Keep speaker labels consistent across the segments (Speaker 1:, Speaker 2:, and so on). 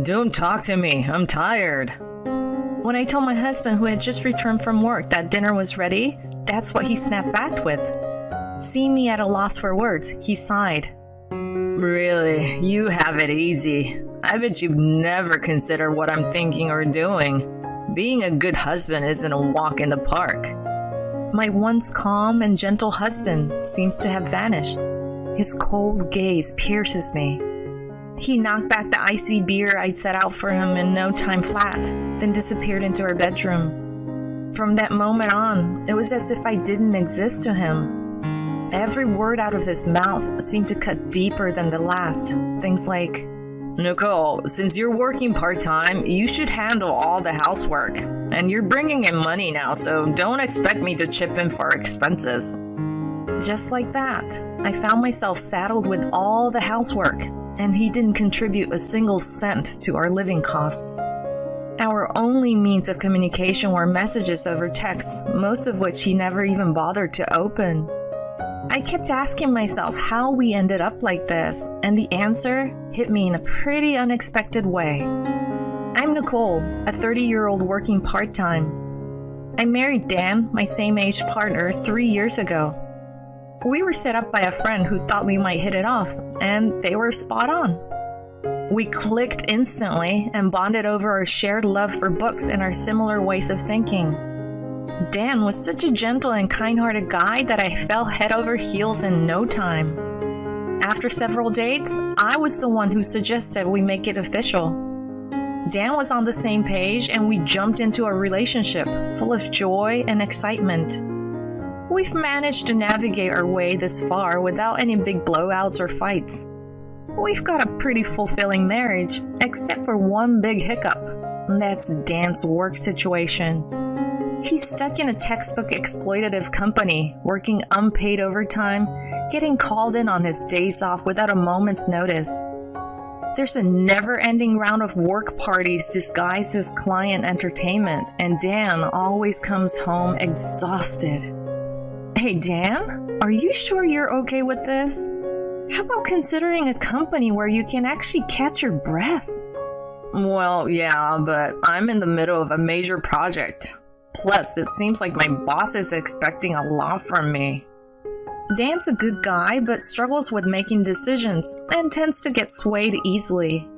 Speaker 1: Don't talk to me. I'm tired.
Speaker 2: When I told my husband, who had just returned from work, that dinner was ready, that's what he snapped back with. Seeing me at a loss for words, he sighed.
Speaker 1: Really, you have it easy. I bet you've never considered what I'm thinking or doing. Being a good husband isn't a walk in the park.
Speaker 2: My once calm and gentle husband seems to have vanished. His cold gaze pierces me. He knocked back the icy beer I'd set out for him in no time flat, then disappeared into our bedroom. From that moment on, it was as if I didn't exist to him. Every word out of his mouth seemed to cut deeper than the last. Things like,
Speaker 1: Nicole, since you're working part-time, you should handle all the housework. And you're bringing in money now, so don't expect me to chip in for expenses.
Speaker 2: Just like that, I found myself saddled with all the housework, and he didn't contribute a single cent to our living costs. Our only means of communication were messages over text, most of which he never even bothered to open. I kept asking myself how we ended up like this, and the answer hit me in a pretty unexpected way. I'm Nicole, a 30-year-old working part-time. I married Dan, my same-age partner, 3 years ago. We were set up by a friend who thought we might hit it off, and they were spot on. We clicked instantly and bonded over our shared love for books and our similar ways of thinking. Dan was such a gentle and kind-hearted guy that I fell head over heels in no time. After several dates, I was the one who suggested we make it official. Dan was on the same page, and we jumped into a relationship full of joy and excitement. We've managed to navigate our way this far without any big blowouts or fights. We've got a pretty fulfilling marriage, except for one big hiccup. That's Dan's work situation. He's stuck in a textbook exploitative company, working unpaid overtime, getting called in on his days off without a moment's notice. There's a never-ending round of work parties disguised as client entertainment, and Dan always comes home exhausted. Hey, Dan, are you sure you're okay with this? How about considering a company where you can actually catch your breath?
Speaker 1: Well, yeah, but I'm in the middle of a major project. Plus, it seems like my boss is expecting a lot from me.
Speaker 2: Dan's a good guy, but struggles with making decisions and tends to get swayed easily.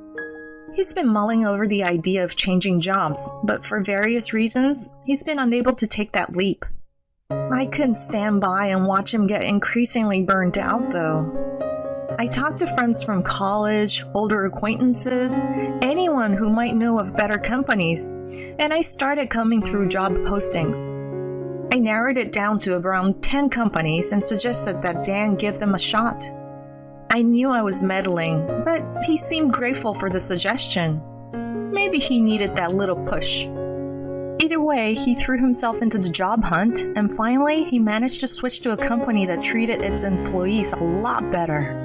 Speaker 2: He's been mulling over the idea of changing jobs, but for various reasons, he's been unable to take that leap. I couldn't stand by and watch him get increasingly burnt out, though. I talked to friends from college, older acquaintances, anyone who might know of better companies, and I started combing through job postings. I narrowed it down to around 10 companies and suggested that Dan give them a shot. I knew I was meddling, but he seemed grateful for the suggestion. Maybe he needed that little push. Either way, he threw himself into the job hunt, and finally, he managed to switch to a company that treated its employees a lot better.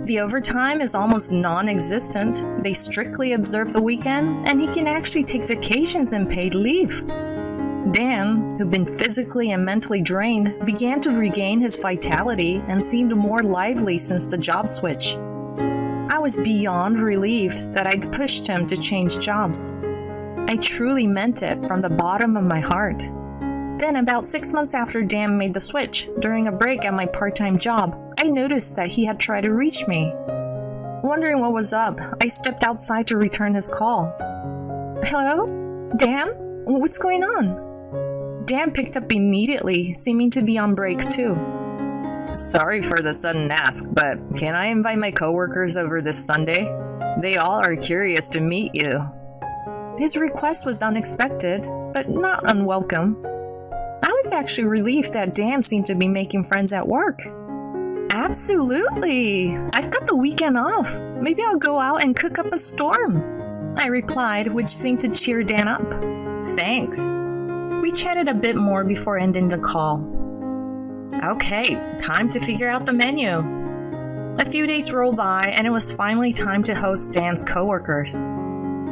Speaker 2: The overtime is almost non-existent. They strictly observe the weekend, and he can actually take vacations and paid leave. Dan, who'd been physically and mentally drained, began to regain his vitality and seemed more lively since the job switch. I was beyond relieved that I'd pushed him to change jobs. I truly meant it from the bottom of my heart. Then, about 6 months after Dan made the switch, during a break at my part-time job, I noticed that he had tried to reach me. Wondering what was up, I stepped outside to return his call. Hello? Dan? What's going on? Dan picked up immediately, seeming to be on break too.
Speaker 1: Sorry for the sudden ask, but can I invite my coworkers over this Sunday? They all are curious to meet you.
Speaker 2: His request was unexpected, but not unwelcome. I was actually relieved that Dan seemed to be making friends at work. Absolutely! I've got the weekend off. Maybe I'll go out and cook up a storm, I replied, which seemed to cheer Dan up. Thanks. We chatted a bit more before ending the call. Okay, time to figure out the menu. A few days rolled by, and it was finally time to host Dan's coworkers.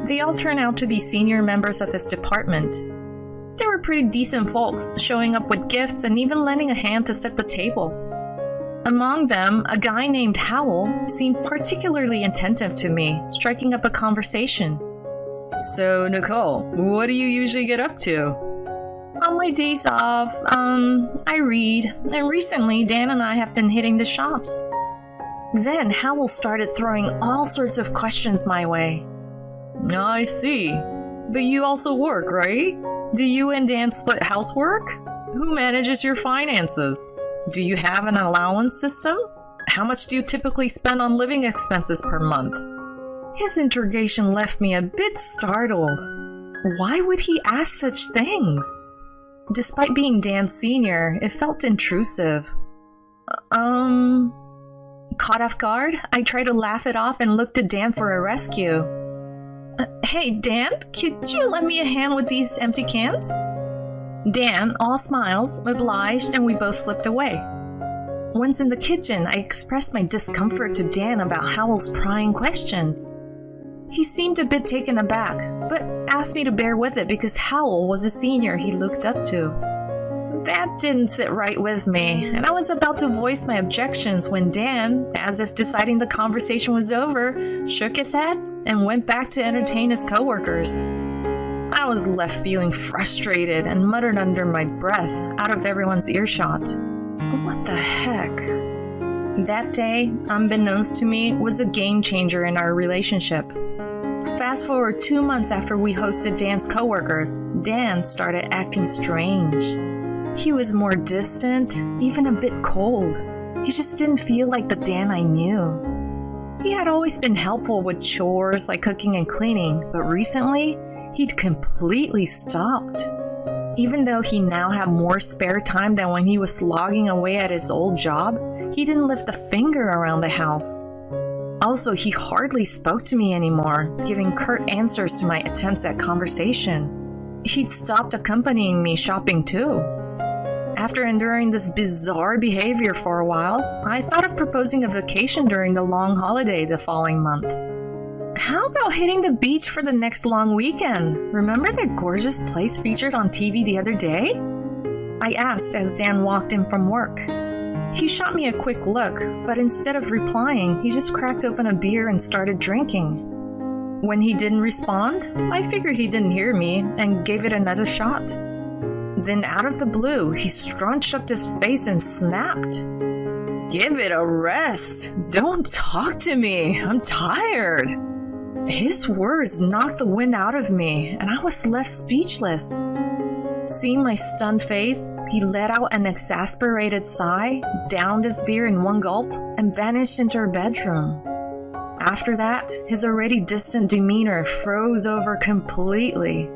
Speaker 2: They all turned out to be senior members of his department. They were pretty decent folks, showing up with gifts and even lending a hand to set the table. Among them, a guy named Howell seemed particularly attentive to me, striking up a conversation.
Speaker 1: So, Nicole, what do you usually get up to?
Speaker 2: On my days off, I read, and recently Dan and I have been hitting the shops. Then Howell started throwing all sorts of questions my way.
Speaker 1: I see. But you also work, right? Do you and Dan split housework? Who manages your finances? Do you have an allowance system? How much do you typically spend on living expenses per month?
Speaker 2: His interrogation left me a bit startled. Why would he ask such things? Despite being Dan's senior, it felt intrusive. Caught off guard, I tried to laugh it off and looked to Dan for a rescue. Hey, Dan, could you lend me a hand with these empty cans? Dan, all smiles, obliged, and we both slipped away. Once in the kitchen, I expressed my discomfort to Dan about Howell's prying questions. He seemed a bit taken aback, but asked me to bear with it because Howell was a senior he looked up to. That didn't sit right with me, and I was about to voice my objections when Dan, as if deciding the conversation was over, shook his head and went back to entertain his coworkers. I was left feeling frustrated and muttered under my breath out of everyone's earshot. What the heck? That day, unbeknownst to me, was a game changer in our relationship. Fast forward 2 months after we hosted Dan's coworkers, Dan started acting strange. He was more distant, even a bit cold. He just didn't feel like the Dan I knew. He had always been helpful with chores like cooking and cleaning, but recently, he'd completely stopped. Even though he now had more spare time than when he was slogging away at his old job, he didn't lift a finger around the house. Also, he hardly spoke to me anymore, giving curt answers to my attempts at conversation. He'd stopped accompanying me shopping too. After enduring this bizarre behavior for a while, I thought of proposing a vacation during the long holiday the following month. How about hitting the beach for the next long weekend? Remember that gorgeous place featured on TV the other day? I asked as Dan walked in from work. He shot me a quick look, but instead of replying, he just cracked open a beer and started drinking. When he didn't respond, I figured he didn't hear me and gave it another shot. Then out of the blue, he scrunched up his face and snapped.
Speaker 1: Give it a rest. Don't talk to me. I'm tired.
Speaker 2: His words knocked the wind out of me, and I was left speechless. Seeing my stunned face, he let out an exasperated sigh, downed his beer in one gulp, and vanished into her bedroom. After that, his already distant demeanor froze over completely.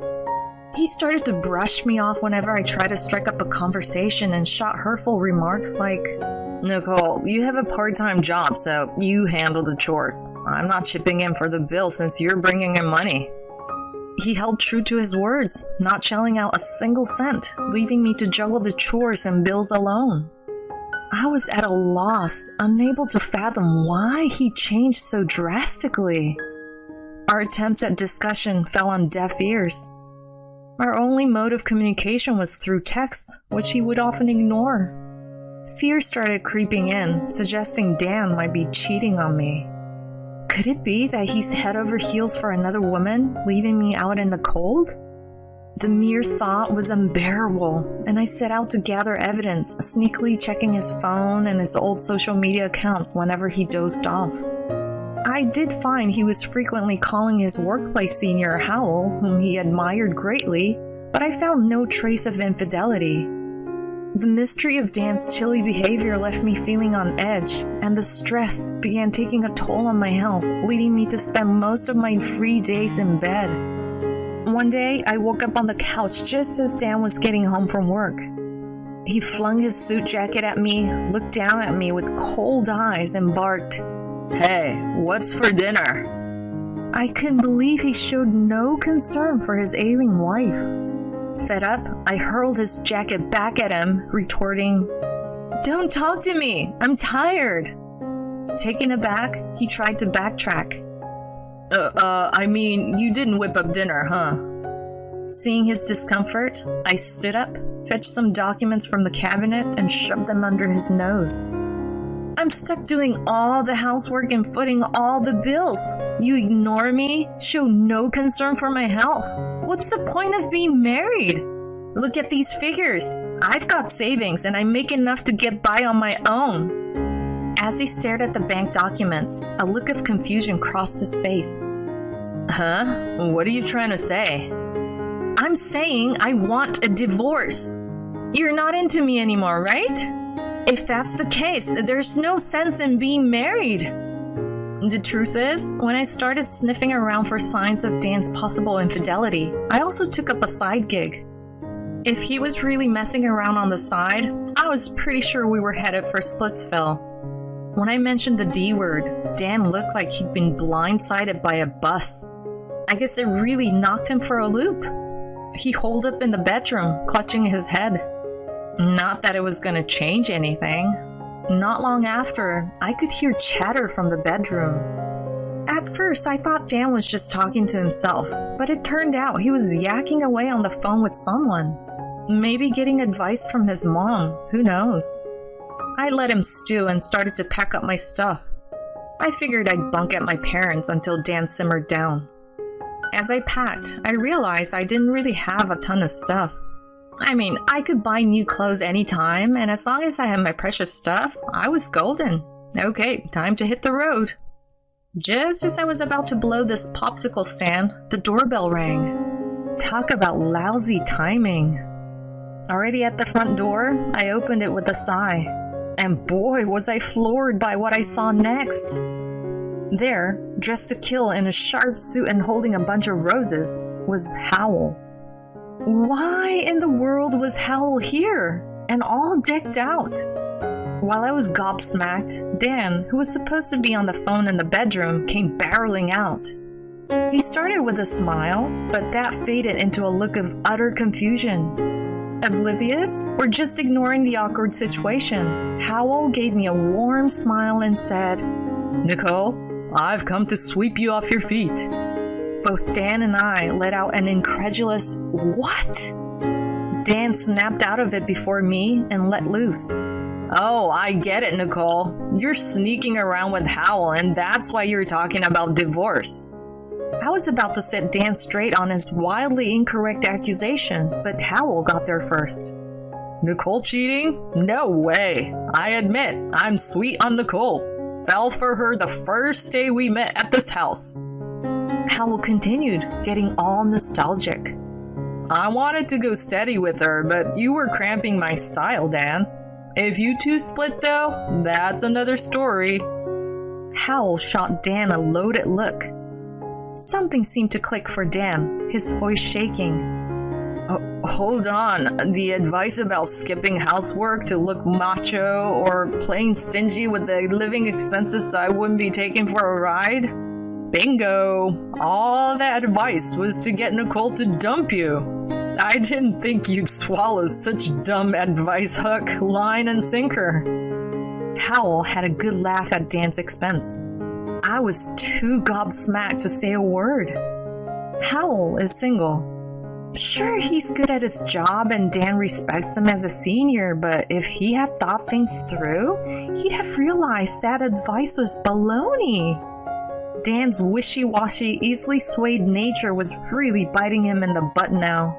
Speaker 2: He started to brush me off whenever I tried to strike up a conversation and shot hurtful remarks like,
Speaker 1: Nicole, you have a part-time job, so you handle the chores. I'm not chipping in for the bill since you're bringing in money.
Speaker 2: He held true to his words, not shelling out a single cent, leaving me to juggle the chores and bills alone. I was at a loss, unable to fathom why he changed so drastically. Our attempts at discussion fell on deaf ears. Our only mode of communication was through text, which he would often ignore. Fear started creeping in, suggesting Dan might be cheating on me. Could it be that he's head over heels for another woman, leaving me out in the cold? The mere thought was unbearable, and I set out to gather evidence, sneakily checking his phone and his old social media accounts whenever he dozed off. I did find he was frequently calling his workplace senior Howell, whom he admired greatly, but I found no trace of infidelity. The mystery of Dan's chilly behavior left me feeling on edge, and the stress began taking a toll on my health, leading me to spend most of my free days in bed. One day, I woke up on the couch just as Dan was getting home from work. He flung his suit jacket at me, looked down at me with cold eyes, and barked,
Speaker 1: Hey, what's for dinner?
Speaker 2: I couldn't believe he showed no concern for his ailing wife. Fed up, I hurled his jacket back at him, retorting, Don't talk to me! I'm tired! Taken aback, he tried to backtrack.
Speaker 1: I mean, you didn't whip up dinner, huh?
Speaker 2: Seeing his discomfort, I stood up, fetched some documents from the cabinet, and shoved them under his nose. I'm stuck doing all the housework and footing all the bills. You ignore me, show no concern for my health. What's the point of being married? Look at these figures. I've got savings and I make enough to get by on my own. As he stared at the bank documents, a look of confusion crossed his face. Huh? What are you trying to say? I'm saying I want a divorce. You're not into me anymore, right? If that's the case, there's no sense in being married. The truth is, when I started sniffing around for signs of Dan's possible infidelity, I also took up a side gig. If he was really messing around on the side, I was pretty sure we were headed for Splitsville. When I mentioned the D word, Dan looked like he'd been blindsided by a bus. I guess it really knocked him for a loop. He holed up in the bedroom, clutching his head. Not that it was going to change anything. Not long after, I could hear chatter from the bedroom. At first, I thought Dan was just talking to himself, but it turned out he was yakking away on the phone with someone. Maybe getting advice from his mom, who knows? I let him stew and started to pack up my stuff. I figured I'd bunk at my parents' until Dan simmered down. As I packed, I realized I didn't really have a ton of stuff. I mean, I could buy new clothes anytime, and as long as I had my precious stuff, I was golden. Okay, time to hit the road. Just as I was about to blow this popsicle stand, the doorbell rang. Talk about lousy timing. Already at the front door, I opened it with a sigh. And boy, was I floored by what I saw next. There, dressed to kill in a sharp suit and holding a bunch of roses, was Howell. Why in the world was Howell here, and all decked out? While I was gobsmacked, Dan, who was supposed to be on the phone in the bedroom, came barreling out. He started with a smile, but that faded into a look of utter confusion. Oblivious, or just ignoring the awkward situation, Howell gave me a warm smile and said, "Nicole, I've come to sweep you off your feet." Both Dan and I let out an incredulous, "What?" Dan snapped out of it before me and let loose. "Oh, I get it, Nicole. You're sneaking around with Howell, and that's why you're talking about divorce." I was about to set Dan straight on his wildly incorrect accusation, but Howell got there first. "Nicole cheating? No way. I admit, I'm sweet on Nicole. Fell for her the first day we met at this house." Howell continued, getting all nostalgic. "I wanted to go steady with her, but you were cramping my style, Dan. If you two split though, that's another story." Howell shot Dan a loaded look. Something seemed to click for Dan, his voice shaking. Hold on, the advice about skipping housework to look macho or playing stingy with the living expenses so I wouldn't be taken for a ride? Bingo! All that advice was to get Nicole to dump you. I didn't think you'd swallow such dumb advice, hook, line, and sinker. Howell had a good laugh at Dan's expense. I was too gobsmacked to say a word. Howell is single. Sure, he's good at his job and Dan respects him as a senior, but if he had thought things through, he'd have realized that advice was baloney. Dan's wishy-washy, easily swayed nature was really biting him in the butt now.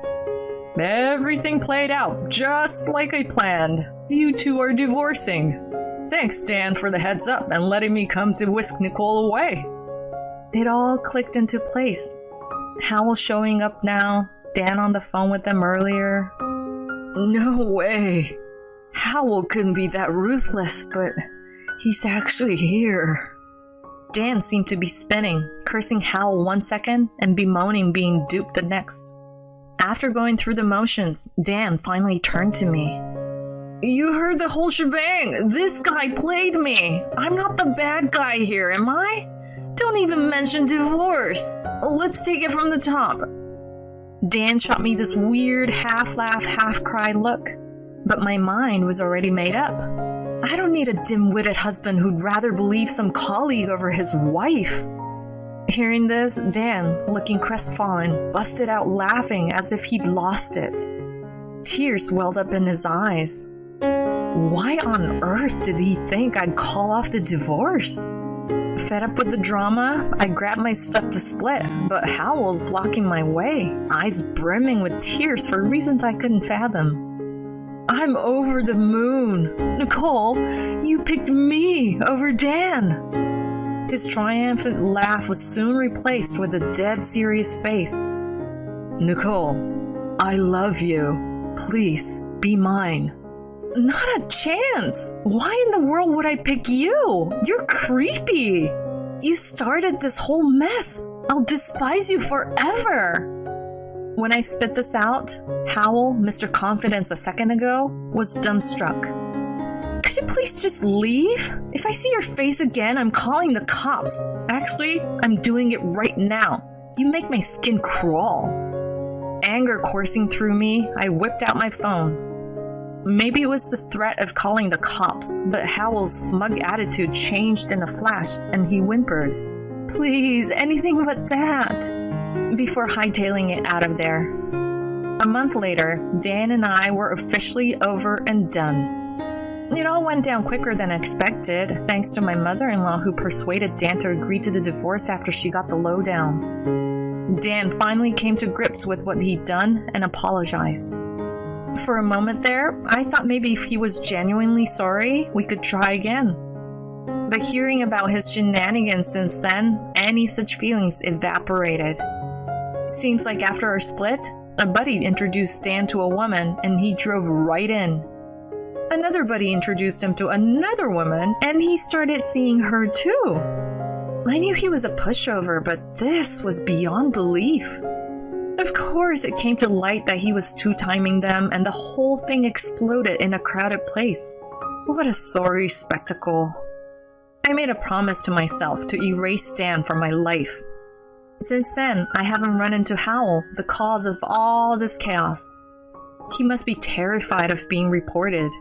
Speaker 2: Everything played out just like I planned. You two are divorcing. Thanks, Dan, for the heads up and letting me come to whisk Nicole away. It all clicked into place. Howell showing up now, Dan on the phone with them earlier. No way. Howell couldn't be that ruthless, but he's actually here. Dan seemed to be spinning, cursing Howell one second and bemoaning being duped the next. After going through the motions, Dan finally turned to me. You heard the whole shebang. This guy played me. I'm not the bad guy here, am I? Don't even mention divorce. Let's take it from the top. Dan shot me this weird half-laugh, half-cry look, but my mind was already made up. I don't need a dim-witted husband who'd rather believe some colleague over his wife. Hearing this, Dan, looking crestfallen, busted out laughing as if he'd lost it. Tears welled up in his eyes. Why on earth did he think I'd call off the divorce? Fed up with the drama, I grabbed my stuff to split, but Howell's blocking my way, eyes brimming with tears for reasons I couldn't fathom. I'm over the moon. Nicole, you picked me over Dan. His triumphant laugh was soon replaced with a dead serious face. Nicole, I love you. Please, be mine. Not a chance! Why in the world would I pick you? You're creepy! You started this whole mess! I'll despise you forever! When I spit this out, Howell, Mr. Confidence a second ago, was dumbstruck. Could you please just leave? If I see your face again, I'm calling the cops. Actually, I'm doing it right now. You make my skin crawl. Anger coursing through me, I whipped out my phone. Maybe it was the threat of calling the cops, but Howell's smug attitude changed in a flash, and he whimpered, "Please, anything but that," before hightailing it out of there. A month later, Dan and I were officially over and done. It all went down quicker than expected, thanks to my mother-in-law who persuaded Dan to agree to the divorce after she got the lowdown. Dan finally came to grips with what he'd done and apologized. For a moment there, I thought maybe if he was genuinely sorry, we could try again. But hearing about his shenanigans since then, any such feelings evaporated. Seems like after our split, a buddy introduced Dan to a woman and he drove right in. Another buddy introduced him to another woman and he started seeing her too. I knew he was a pushover, but this was beyond belief. Of course, it came to light that he was two-timing them, and the whole thing exploded in a crowded place. What a sorry spectacle. I made a promise to myself to erase Dan from my life. Since then, I haven't run into Howell, the cause of all this chaos. He must be terrified of being reported.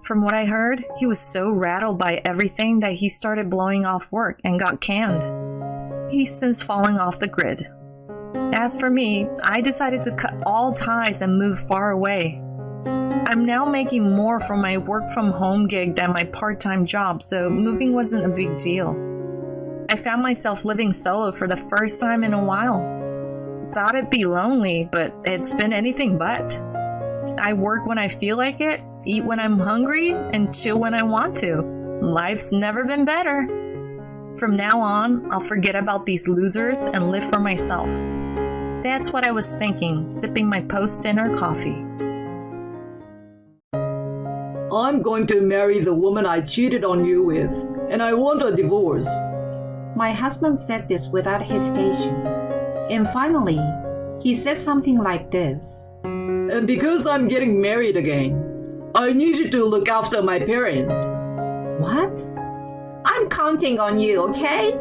Speaker 2: From what I heard, he was so rattled by everything that he started blowing off work and got canned. He's since fallen off the grid. As for me, I decided to cut all ties and move far away. I'm now making more from my work-from-home gig than my part-time job, so moving wasn't a big deal. I found myself living solo for the first time in a while. Thought it'd be lonely, but it's been anything but. I work when I feel like it, eat when I'm hungry, and chill when I want to. Life's never been better. From now on, I'll forget about these losers and live for myself. That's what I was thinking, sipping my post-dinner coffee.
Speaker 3: I'm going to marry the woman I cheated on you with, and I want a divorce.
Speaker 4: My husband said this without hesitation. And finally, he said something like this.
Speaker 3: And because I'm getting married again, I need you to look after my parent.
Speaker 4: What? I'm counting on you, okay?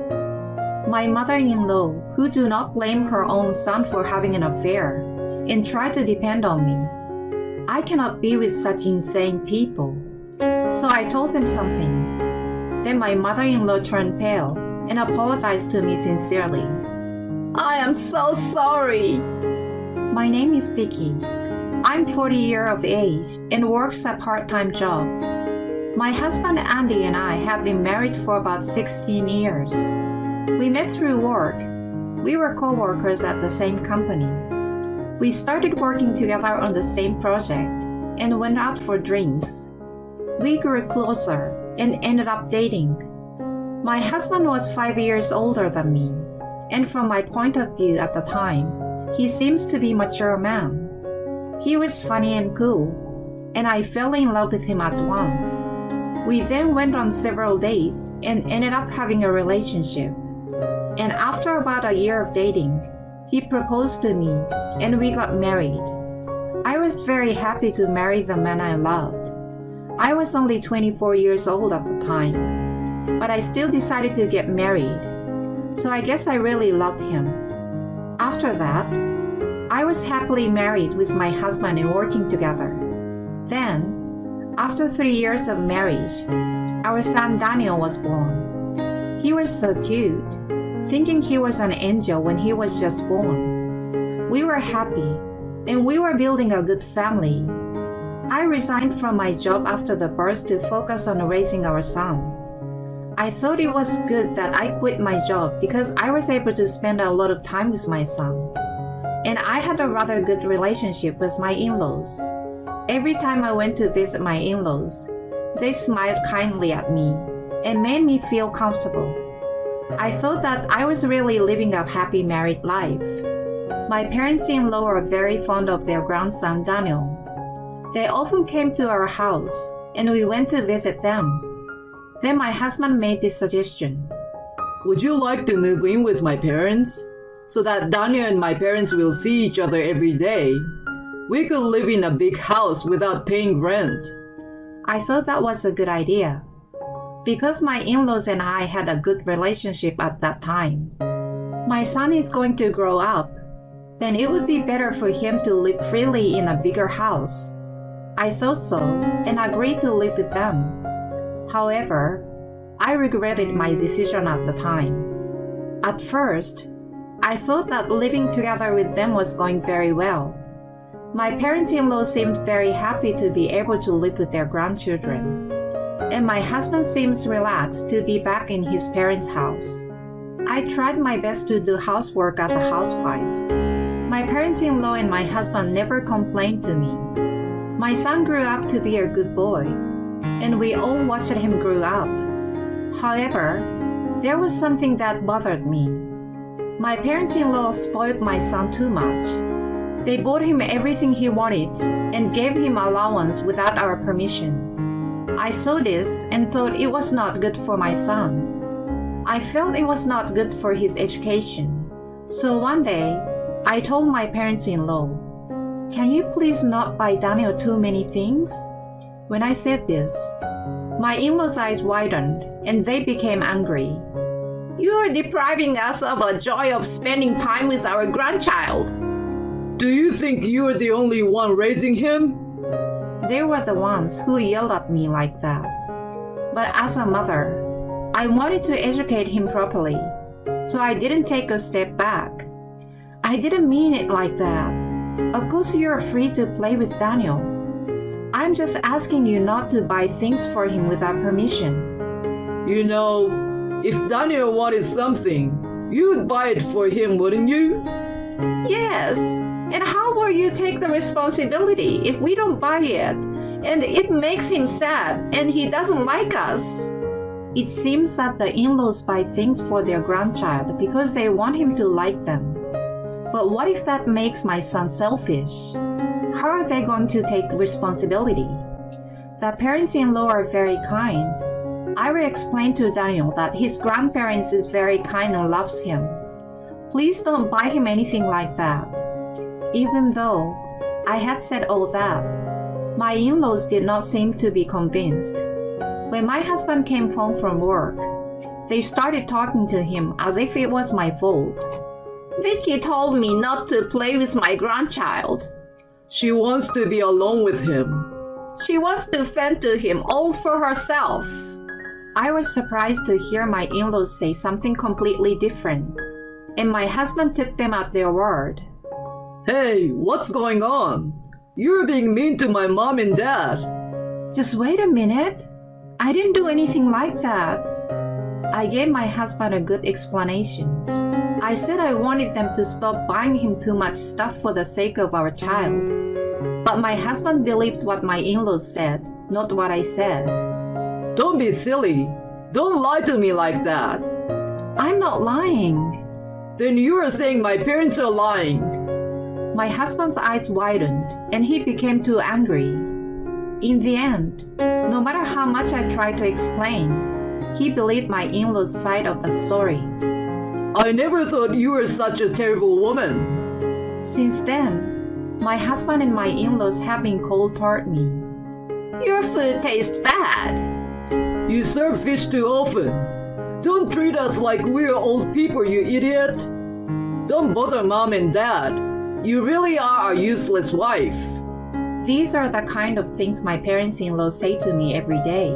Speaker 4: My mother-in-law, who do not blame her own son for having an affair and try to depend on me. I cannot be with such insane people. So I told them something. Then my mother-in-law turned pale and apologized to me sincerely.
Speaker 3: I am so sorry.
Speaker 4: My name is Vicky. I'm 40 years of age and works a part-time job. My husband Andy and I have been married for about 16 years. We met through work. We were co-workers at the same company. We started working together on the same project and went out for drinks. We grew closer and ended up dating. My husband was 5 years older than me, and from my point of view at the time, he seems to be a mature man. He was funny and cool, and I fell in love with him at once. We then went on several dates and ended up having a relationship. And after about a year of dating, he proposed to me and we got married. I was very happy to marry the man I loved. I was only 24 years old at the time, but I still decided to get married. So I guess I really loved him. After that, I was happily married with my husband and working together. Then, after 3 years of marriage, our son Daniel was born. He was so cute, thinking he was an angel when he was just born. We were happy, and we were building a good family. I resigned from my job after the birth to focus on raising our son. I thought it was good that I quit my job because I was able to spend a lot of time with my son. And I had a rather good relationship with my in-laws. Every time I went to visit my in-laws, they smiled kindly at me and made me feel comfortable. I thought that I was really living a happy married life. My parents-in-law are very fond of their grandson Daniel. They often came to our house and we went to visit them. Then my husband made this suggestion.
Speaker 3: Would you like to move in with my parents? So that Daniel and my parents will see each other every day. We could live in a big house without paying rent.
Speaker 4: I thought that was a good idea. Because my in-laws and I had a good relationship at that time. My son is going to grow up. Then it would be better for him to live freely in a bigger house. I thought so and agreed to live with them. However, I regretted my decision at the time. At first, I thought that living together with them was going very well. My parents-in-law seemed very happy to be able to live with their grandchildren. And my husband seems relaxed to be back in his parents' house. I tried my best to do housework as a housewife. My parents-in-law and my husband never complained to me. My son grew up to be a good boy, and we all watched him grow up. However, there was something that bothered me. My parents-in-law spoiled my son too much. They bought him everything he wanted and gave him allowance without our permission. I saw this and thought it was not good for my son. I felt it was not good for his education. So one day, I told my parents-in-law, "Can you please not buy Daniel too many things?" When I said this, my in-laws' eyes widened and they became angry. "You are depriving us of a joy of spending time with our grandchild."
Speaker 3: Do you think you are the only one raising him?
Speaker 4: They were the ones who yelled at me like that. But as a mother, I wanted to educate him properly, so I didn't take a step back. I didn't mean it like that. Of course you're free to play with Daniel. I'm just asking you not to buy things for him without permission.
Speaker 3: You know, if Daniel wanted something, you'd buy it for him, wouldn't you?
Speaker 4: Yes, and how will you take the responsibility if we don't buy it, and it makes him sad and he doesn't like us? It seems that the in-laws buy things for their grandchild because they want him to like them. But what if that makes my son selfish? How are they going to take responsibility? The parents-in-law are very kind. I will explain to Daniel that his grandparents is very kind and loves him. Please don't buy him anything like that. Even though I had said all that, my in-laws did not seem to be convinced. When my husband came home from work, they started talking to him as if it was my fault. "Vicky told me not to play with my grandchild.
Speaker 3: She wants to be alone with him.
Speaker 4: She wants to fend to him all for herself." I was surprised to hear my in-laws say something completely different, and my husband took them at their word.
Speaker 3: Hey, what's going on? You're being mean to my mom and dad.
Speaker 4: Just wait a minute. I didn't do anything like that. I gave my husband a good explanation. I said I wanted them to stop buying him too much stuff for the sake of our child. But my husband believed what my in-laws said, not what I said.
Speaker 3: Don't be silly. Don't lie to me like that.
Speaker 4: I'm not lying.
Speaker 3: Then you are saying my parents are lying.
Speaker 4: My husband's eyes widened and he became too angry. In the end, no matter how much I tried to explain, he believed my in-laws' side of the story.
Speaker 3: I never thought you were such a terrible woman.
Speaker 4: Since then, my husband and my in-laws have been cold toward me. Your food tastes bad.
Speaker 3: You serve fish too often. Don't treat us like we're old people, you idiot. Don't bother mom and dad. You really are a useless wife.
Speaker 4: These are the kind of things my parents-in-law say to me every day.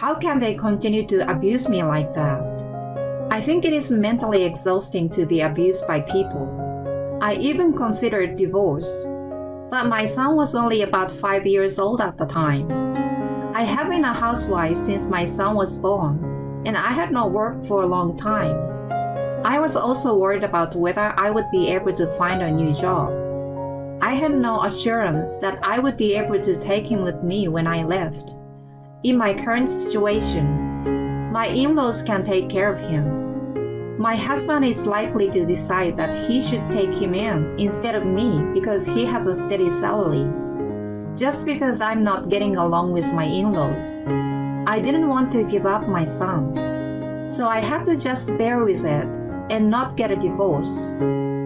Speaker 4: How can they continue to abuse me like that? I think it is mentally exhausting to be abused by people. I even considered divorce. but my son was only about 5 years old at the time. I have been a housewife since my son was born, and I had not worked for a long time. I was also worried about whether I would be able to find a new job. I had no assurance that I would be able to take him with me when I left. In my current situation, my in-laws can take care of him. My husband is likely to decide that he should take him in instead of me because he has a steady salary. Just because I'm not getting along with my in-laws, I didn't want to give up my son. So I had to just bear with it and not get a divorce.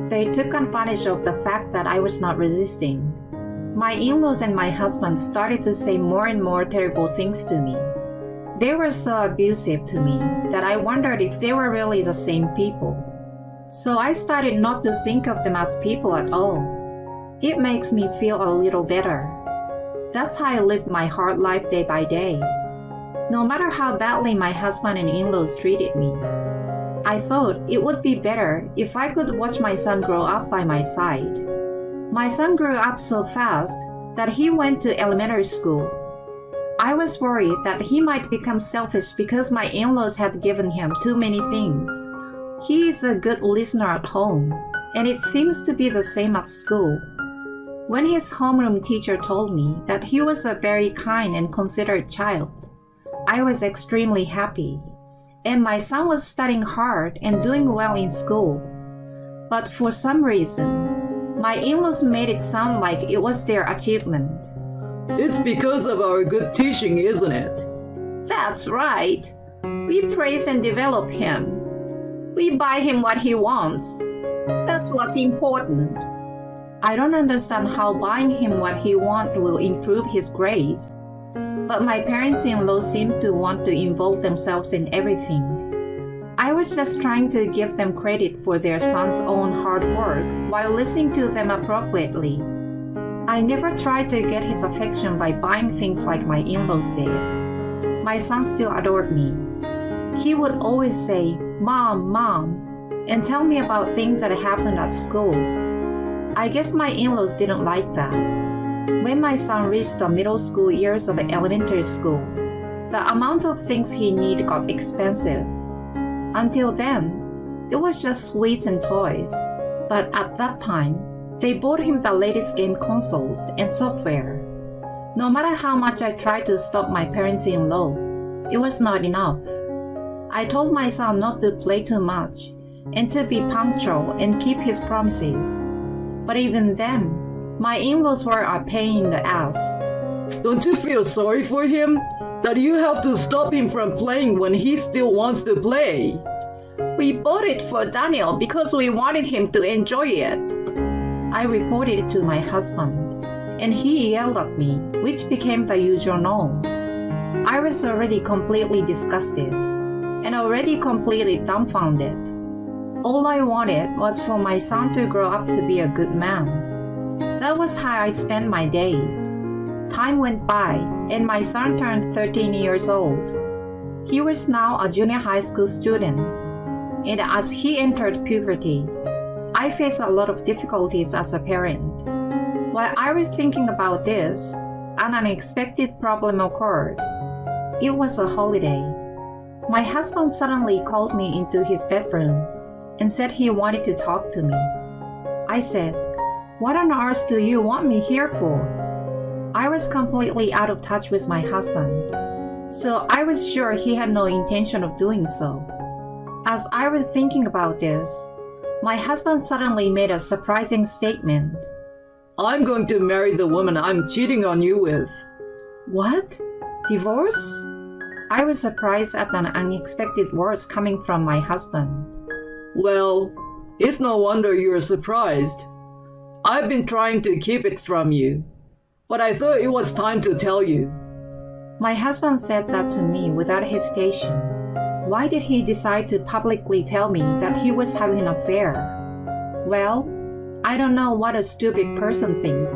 Speaker 4: They took advantage of the fact that I was not resisting. My in-laws and my husband started to say more and more terrible things to me. They were so abusive to me that I wondered if they were really the same people. So I started not to think of them as people at all. It makes me feel a little better. That's how I lived my hard life day by day. No matter how badly my husband and in-laws treated me, I thought it would be better if I could watch my son grow up by my side. My son grew up so fast that he went to elementary school. I was worried that he might become selfish because my in-laws had given him too many things. He is a good listener at home, and it seems to be the same at school. When his homeroom teacher told me that he was a very kind and considerate child, I was extremely happy, and my son was studying hard and doing well in school. But for some reason, my in-laws made it sound like it was their achievement.
Speaker 3: It's because of our good teaching, isn't it?
Speaker 4: That's right. We praise and develop him. We buy him what he wants. That's what's important. I don't understand how buying him what he wants will improve his grades. But my parents-in-law seem to want to involve themselves in everything. I was just trying to give them credit for their son's own hard work while listening to them appropriately. I never tried to get his affection by buying things like my in-laws did. My son still adored me. He would always say, "Mom, Mom," and tell me about things that happened at school. I guess my in-laws didn't like that. When my son reached the middle school years of elementary school, the amount of things he needed got expensive. Until then, it was just sweets and toys. But at that time, they bought him the latest game consoles and software. No matter how much I tried to stop my parents-in-law, it was not enough. I told my son not to play too much and to be punctual and keep his promises. But even then, my in-laws were a pain in the ass.
Speaker 3: Don't you feel sorry for him? That you have to stop him from playing when he still wants to play?
Speaker 4: We bought it for Daniel because we wanted him to enjoy it. I reported it to my husband, and he yelled at me, which became the usual norm. I was already completely disgusted, and already completely dumbfounded. All I wanted was for my son to grow up to be a good man. That was how I spent my days. Time went by, and my son turned 13 years old. He was now a junior high school student, and as he entered puberty, I faced a lot of difficulties as a parent. While I was thinking about this, an unexpected problem occurred. It was a holiday. My husband suddenly called me into his bedroom and said he wanted to talk to me. I said, "What on earth do you want me here for?" I was completely out of touch with my husband, so I was sure he had no intention of doing so. As I was thinking about this, my husband suddenly made a surprising statement.
Speaker 3: "I'm going to marry the woman I'm cheating on you with."
Speaker 4: What? Divorce? I was surprised at an unexpected words coming from my husband.
Speaker 3: Well, it's no wonder you're surprised. I've been trying to keep it from you, but I thought it was time to tell you.
Speaker 4: My husband said that to me without hesitation. Why did he decide to publicly tell me that he was having an affair? Well, I don't know what a stupid person thinks.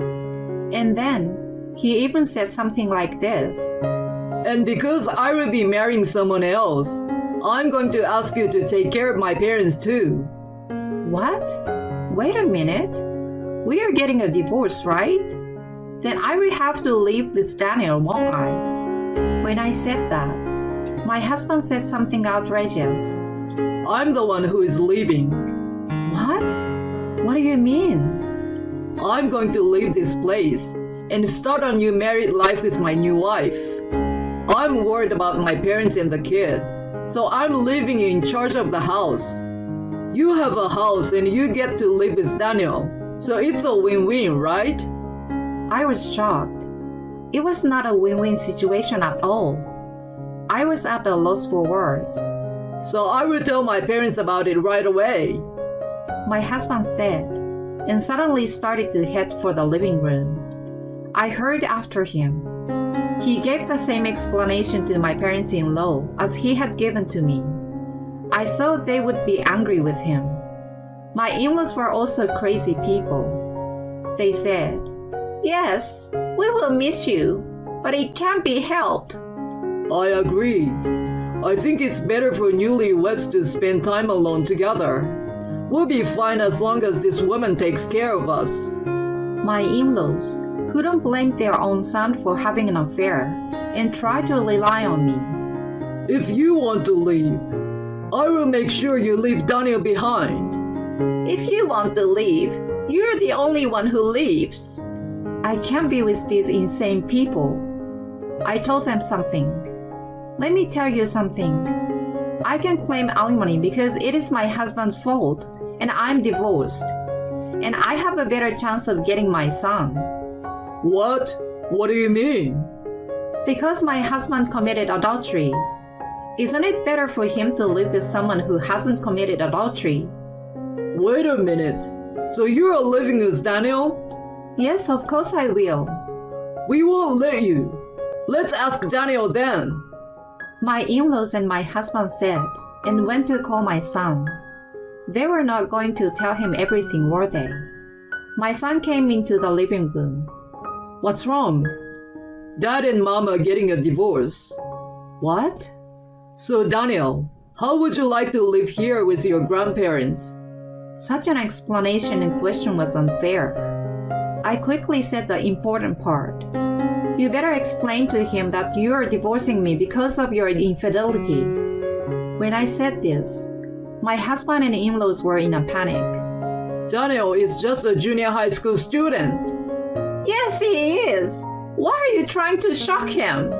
Speaker 4: And then, he even said something like this.
Speaker 3: "And because I will be marrying someone else, I'm going to ask you to take care of my parents too."
Speaker 4: What? Wait a minute. We are getting a divorce, right? Then I will have to live with Daniel, won't I? When I said that, my husband said something outrageous.
Speaker 3: I'm the one who is leaving.
Speaker 4: What? What do you mean?
Speaker 3: I'm going to leave this place and start a new married life with my new wife. I'm worried about my parents and the kid, so I'm leaving you in charge of the house. You have a house and you get to live with Daniel, so it's a win-win, right?
Speaker 4: I was shocked. It was not a win-win situation at all. I was at a loss for words.
Speaker 3: So I will tell my parents about it right away.
Speaker 4: My husband said, and suddenly started to head for the living room. I hurried after him. He gave the same explanation to my parents-in-law as he had given to me. I thought they would be angry with him. My in-laws were also crazy people. They said, "Yes, we will miss you, but it can't be helped."
Speaker 3: I agree. I think it's better for newlyweds to spend time alone together. We'll be fine as long as this woman takes care of us.
Speaker 4: My in-laws, who don't blame their own son for having an affair and try to rely on me.
Speaker 3: If you want to leave, I will make sure you leave Daniel behind.
Speaker 4: If you want to leave, you're the only one who leaves. I can't be with these insane people. I told them something. Let me tell you something. I can claim alimony because it is my husband's fault and I'm divorced. And I have a better chance of getting my son.
Speaker 3: What? What do you mean?
Speaker 4: Because my husband committed adultery. Isn't it better for him to live with someone who hasn't committed adultery?
Speaker 3: Wait a minute. So you are living with Daniel?
Speaker 4: Yes, of course I will.
Speaker 3: We won't let you. Let's ask Daniel then.
Speaker 4: My in-laws and my husband said, and went to call my son. They were not going to tell him everything, were they? My son came into the living room.
Speaker 3: What's wrong? Dad and Mom are getting a divorce.
Speaker 4: What?
Speaker 3: So Daniel, how would you like to live here with your grandparents?
Speaker 4: Such an explanation and question was unfair. I quickly said the important part. You better explain to him that you are divorcing me because of your infidelity. When I said this, my husband and in-laws were in a panic.
Speaker 3: Daniel is just a junior high school student.
Speaker 4: Yes, he is. Why are you trying to shock him?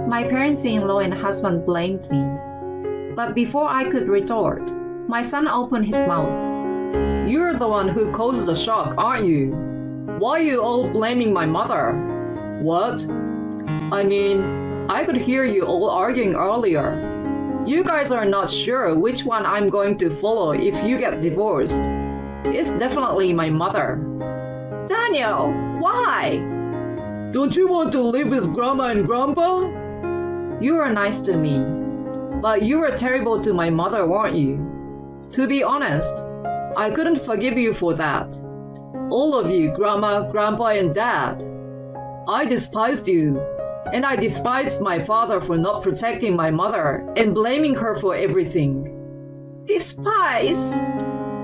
Speaker 4: My parents-in-law and husband blamed me. But before I could retort, my son opened his mouth.
Speaker 3: You're the one who caused the shock, aren't you? Why are you all blaming my mother? What? I mean, I could hear you all arguing earlier. You guys are not sure which one I'm going to follow if you get divorced. It's definitely my mother.
Speaker 4: Daniel, why?
Speaker 3: Don't you want to live with Grandma and Grandpa?
Speaker 4: You were nice to me.
Speaker 3: But you were terrible to my mother, weren't you? To be honest, I couldn't forgive you for that. All of you, Grandma, Grandpa, and Dad. I despised you, and I despised my father for not protecting my mother and blaming her for everything.
Speaker 4: Despise?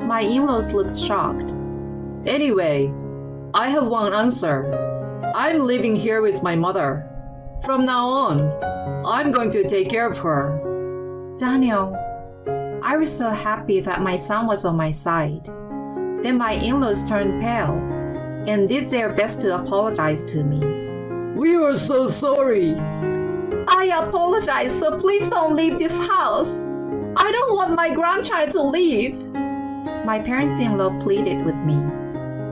Speaker 4: My in-laws looked shocked.
Speaker 3: Anyway, I have one answer. I'm living here with my mother. From now on, I'm going to take care of her.
Speaker 4: Daniel, I was so happy that my son was on my side. Then my in-laws turned pale and did their best to apologize to me.
Speaker 3: We are so sorry.
Speaker 4: I apologize, so please don't leave this house. I don't want my grandchild to leave. My parents-in-law pleaded with me,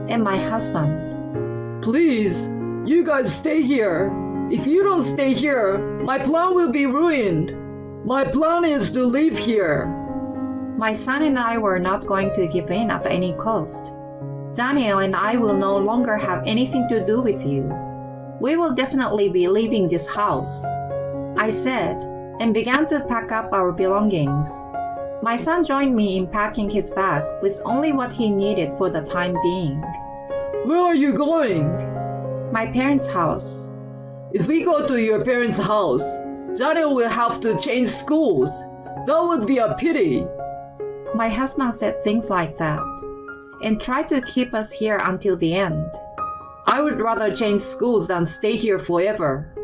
Speaker 4: and my husband.
Speaker 3: Please, you guys stay here. If you don't stay here, my plan will be ruined. My plan is to live here.
Speaker 4: My son and I were not going to give in at any cost. Daniel and I will no longer have anything to do with you. We will definitely be leaving this house, I said, and began to pack up our belongings. My son joined me in packing his bag with only what he needed for the time being.
Speaker 3: Where are you going?
Speaker 4: My parents' house.
Speaker 3: If we go to your parents' house, Daniel will have to change schools. That would be a pity.
Speaker 4: My husband said things like that, and tried to keep us here until the end.
Speaker 3: I would rather change schools than stay here forever.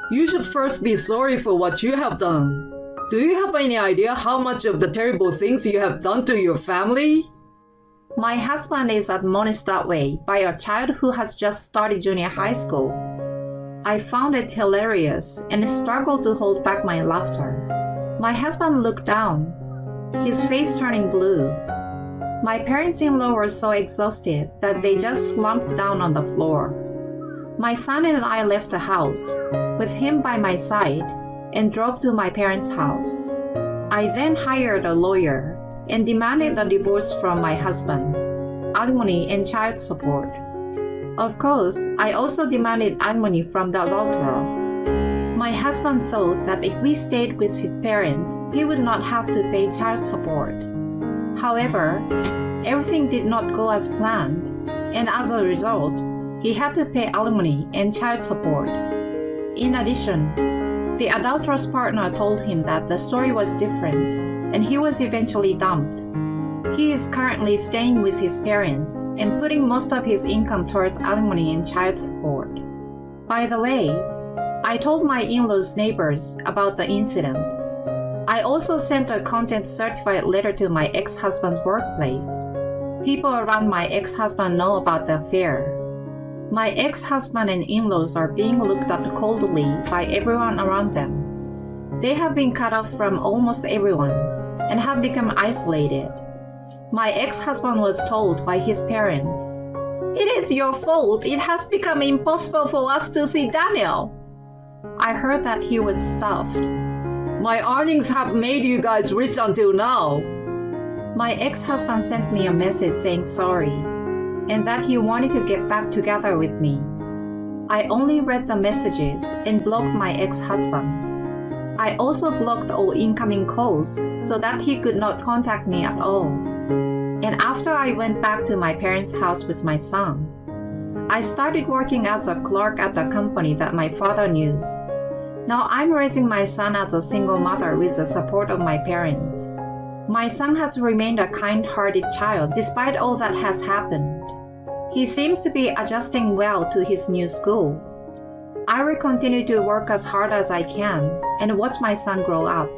Speaker 3: You should first be sorry for what you have done. Do you have any idea how much of the terrible things you have done to your family?
Speaker 4: My husband is admonished that way by a child who has just started junior high school. I found it hilarious and struggled to hold back my laughter. My husband looked down, his face turning blue. My parents-in-law were so exhausted that they just slumped down on the floor. My son and I left the house, with him by my side, and drove to my parents' house. I then hired a lawyer and demanded a divorce from my husband, alimony and child support. Of course, I also demanded alimony from the adulterer. My husband thought that if we stayed with his parents, he would not have to pay child support. However, everything did not go as planned, and as a result, he had to pay alimony and child support. In addition, the adulterous partner told him that the story was different, and he was eventually dumped. He is currently staying with his parents and putting most of his income towards alimony and child support. By the way, I told my in-laws' neighbors about the incident. I also sent a content-certified letter to my ex-husband's workplace. People around my ex-husband know about the affair. My ex-husband and in-laws are being looked at coldly by everyone around them. They have been cut off from almost everyone and have become isolated. My ex-husband was told by his parents, "It is your fault. It has become impossible for us to see Daniel." I heard that he was stuffed.
Speaker 3: My earnings have made you guys rich until now.
Speaker 4: My ex-husband sent me a message saying sorry, and that he wanted to get back together with me. I only read the messages and blocked my ex-husband. I also blocked all incoming calls so that he could not contact me at all. And after I went back to my parents' house with my son, I started working as a clerk at the company that my father knew. Now I'm raising my son as a single mother with the support of my parents. My son has remained a kind-hearted child despite all that has happened. He seems to be adjusting well to his new school. I will continue to work as hard as I can and watch my son grow up.